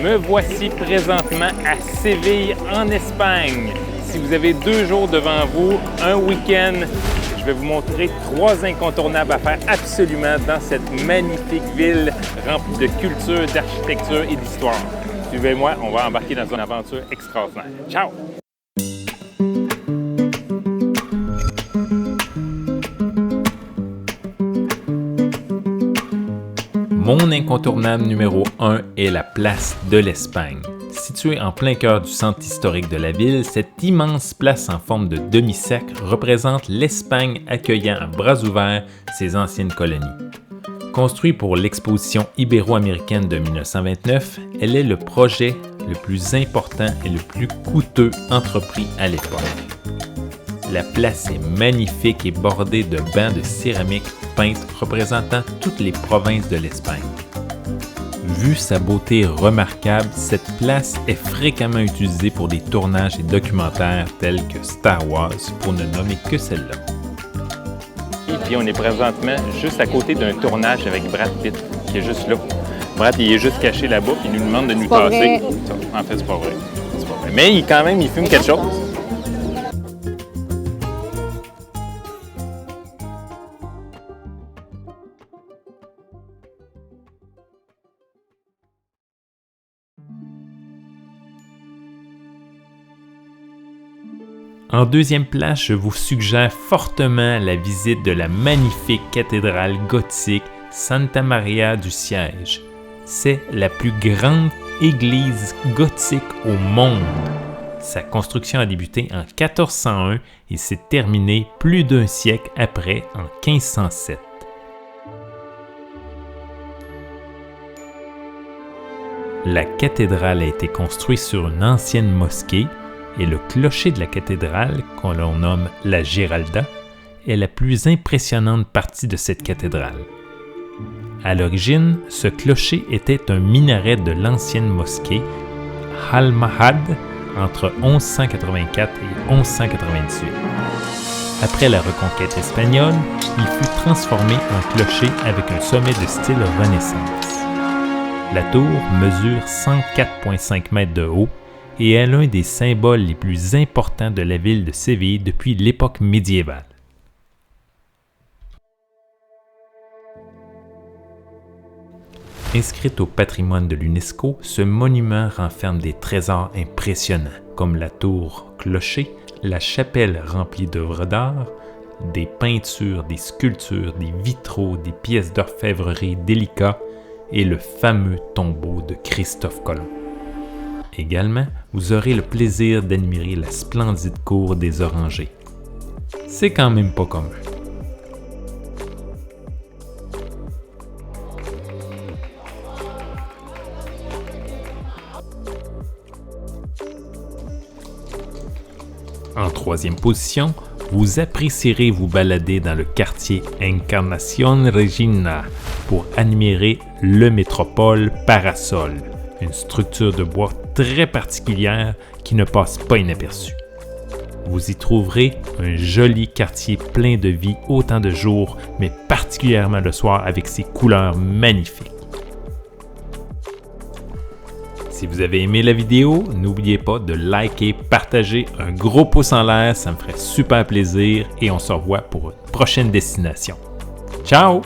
Me voici présentement à Séville, en Espagne. Si vous avez 2 jours devant vous, un week-end, je vais vous montrer 3 incontournables à faire absolument dans cette magnifique ville remplie de culture, d'architecture et d'histoire. Suivez-moi, on va embarquer dans une aventure extraordinaire. Ciao! Mon incontournable numéro 1 est la place de l'Espagne. Située en plein cœur du centre historique de la ville, cette immense place en forme de demi-cercle représente l'Espagne accueillant à bras ouverts ses anciennes colonies. Construite pour l'exposition ibéro-américaine de 1929, elle est le projet le plus important et le plus coûteux entrepris à l'époque. La place est magnifique et bordée de bancs de céramique peintes représentant toutes les provinces de l'Espagne. Vu sa beauté remarquable, cette place est fréquemment utilisée pour des tournages et documentaires tels que Star Wars, pour ne nommer que celle-là. Et puis on est présentement juste à côté d'un tournage avec Brad Pitt, qui est juste là. Brad, il est juste caché là-bas, puis il nous demande de nous passer. En fait, c'est pas vrai. Mais il fume quelque chose. En deuxième place, je vous suggère fortement la visite de la magnifique cathédrale gothique Santa Maria du Siège. C'est la plus grande église gothique au monde. Sa construction a débuté en 1401 et s'est terminée plus d'un siècle après, en 1507. La cathédrale a été construite sur une ancienne mosquée et le clocher de la cathédrale, qu'on nomme la Giralda, est la plus impressionnante partie de cette cathédrale. À l'origine, ce clocher était un minaret de l'ancienne mosquée Almahad entre 1184 et 1198. Après la reconquête espagnole, il fut transformé en clocher avec un sommet de style Renaissance. La tour mesure 104,5 mètres de haut et est l'un des symboles les plus importants de la ville de Séville depuis l'époque médiévale. Inscrite au patrimoine de l'UNESCO, ce monument renferme des trésors impressionnants, comme la tour clocher, la chapelle remplie d'œuvres d'art, des peintures, des sculptures, des vitraux, des pièces d'orfèvrerie délicats et le fameux tombeau de Christophe Colomb. Également, vous aurez le plaisir d'admirer la splendide cour des Orangers. C'est quand même pas commun. En troisième position, vous apprécierez vous balader dans le quartier Encarnación Regina pour admirer le Métropole Parasol, une structure de bois très particulière qui ne passe pas inaperçue. Vous y trouverez un joli quartier plein de vie autant de jour, mais particulièrement le soir avec ses couleurs magnifiques. Si vous avez aimé la vidéo, n'oubliez pas de liker, partager, un gros pouce en l'air, ça me ferait super plaisir et on se revoit pour une prochaine destination. Ciao!